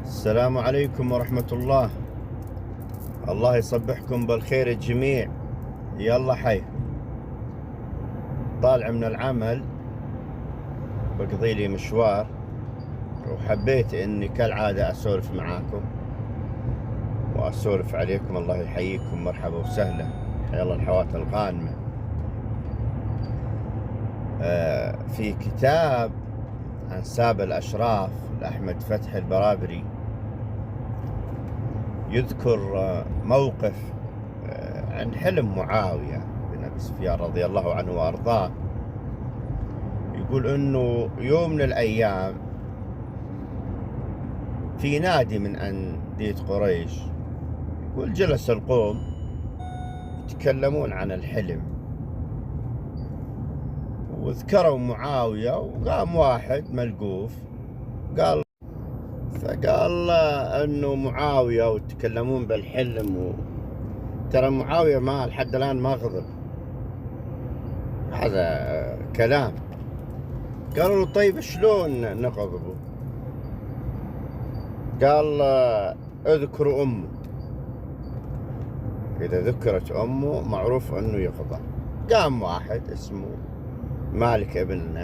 السلام عليكم ورحمة الله. الله يصبحكم بالخير الجميع. يلا حي، طالع من العمل بقضي لي مشوار، وحبيت اني كالعادة اسولف معاكم واسولف عليكم. الله يحييكم، مرحبا وسهلا، حيا الله الحوات الغانمة. في كتاب أنساب الأشراف لأحمد فتح البرابري يذكر موقف عن حلم معاوية بن أبي سفيان رضي الله عنه وأرضاه. يقول إنه يوم من الأيام في نادي من أندية قريش، يقول جلس القوم يتكلمون عن الحلم، وذكروا معاوية، وقام واحد ملقوف فقال انه معاوية وتكلمون بالحلم، ترى معاوية ما لحد الان ما غضب، هذا كلام. قالوا له طيب شلون نغضبه؟ قال اذكروا امه، اذا ذكرت امه معروف انه يغضب. قام واحد اسمه مالك ابن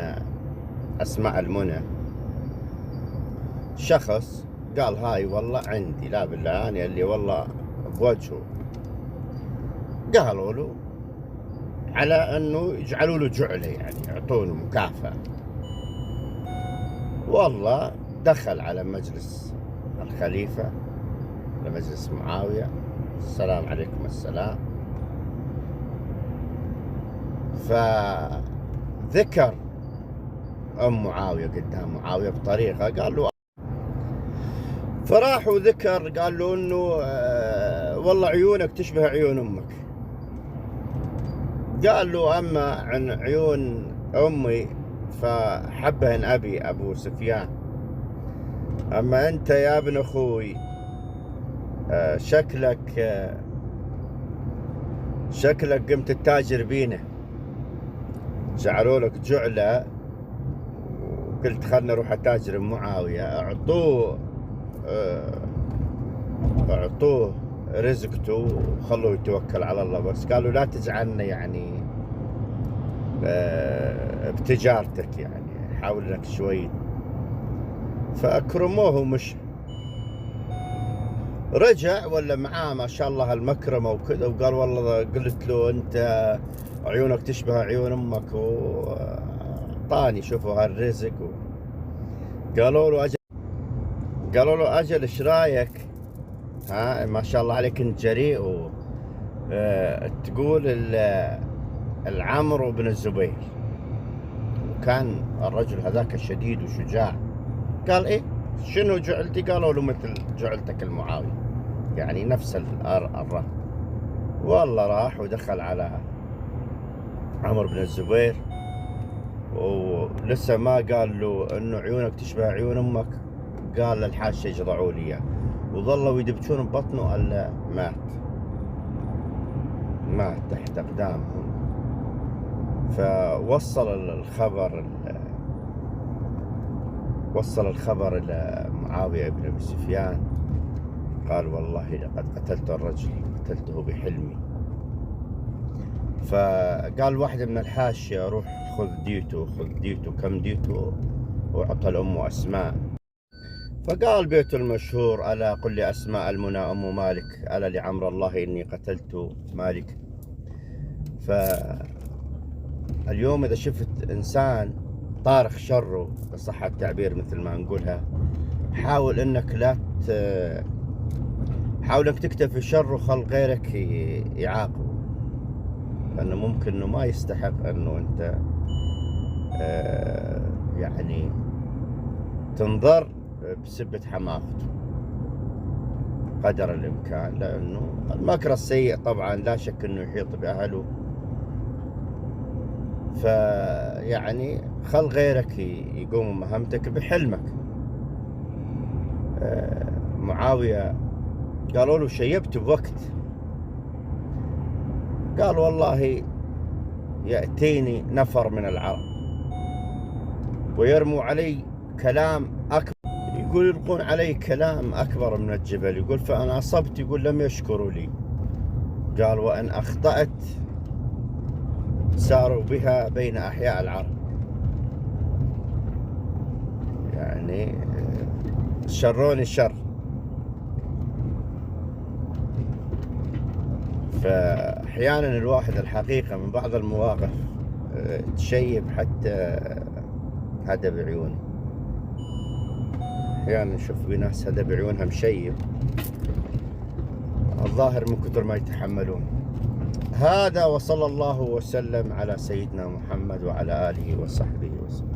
اسماء المنى، شخص قال هاي والله عندي، لا بالله أنا اللي والله بوجهه. قالوا له على أنه يجعلوا له جعلة، يعني يعطونه مكافأة. والله دخل على مجلس الخليفة، على مجلس معاوية، السلام عليكم السلام. فذكر أم معاوية قدام معاوية بطريقة، قال له، فراح وذكر قال له انه والله عيونك تشبه عيون امك. قال له اما عن عيون امي فحبهن ابي ابو سفيان، اما انت يا ابن اخوي شكلك قمت التاجر بينا، جعلوا لك جعلة وقلت خلنا نروح اتاجر بمعاوية. اعطوه رزقته وخلوه يتوكل على الله، بس قالوا لا تجعلنا يعني بتجارتك، يعني حاول لك شوي. فأكرموه ومشى. رجع ولا معاه ما شاء الله المكرمة وكذا، وقال والله قلت له أنت عيونك تشبه عيون أمك، وطاني شوفوا هالرزق. قالوا له أجل إيش رايك؟ ها ما شاء الله عليك انت جريء، تقول العمرو بن الزبير، وكان الرجل هذاك شديد وشجاع. قال ايه شنو جعلتي؟ قالوا له مثل جعلتك المعاوية، يعني نفس الرأي. والله راح ودخل على عمرو بن الزبير، ولسه ما قال له انه عيونك تشبه عيون امك، قال للحاشة يجضعوا لي اياه، وظلوا يدبشون ببطنه الا مات تحت اقدامهم. فوصل الخبر الى معاوية بن ابي سفيان، قال والله لقد قتلت الرجل، قتلته بحلمي. فقال واحد من الحاشية روح خذ ديته كم ديته، وعطى لأمه أسماء. فقال بيته المشهور ألا قل لأسماء المنى أم مالك، ألا لعمر الله إني قتلت مالك. فاليوم إذا شفت إنسان طارخ شره بصح التعبير مثل ما نقولها، حاول إنك حاول إنك تكتفي شره وخل غيرك يعاقبه، لأنه ممكن إنه ما يستحق إنه أنت يعني تنظر بسبة حماقته قدر الإمكان، لأنه المكر السيء طبعا لا شك أنه يحيط بأهله. فيعني خل غيرك يقوم مهمتك بحلمك. معاوية قالوا له شيبت بوقت، قال والله يأتيني نفر من العرب ويرموا علي كلام أكبر، يقول يلقون علي كلام أكبر من الجبل. يقول فأنا أصبت، يقول لم يشكروا لي. قال وإن أخطأت ساروا بها بين أحياء العرب. يعني شروني الشر. فأحيانا الواحد الحقيقة من بعض المواقف تشيب حتى هذا بعيونه. أحيانا نشوف بناس هذا بعيونها مشيب، الظاهر من كثر ما يتحملون. هذا، وصلى الله وسلم على سيدنا محمد وعلى آله وصحبه وسلم.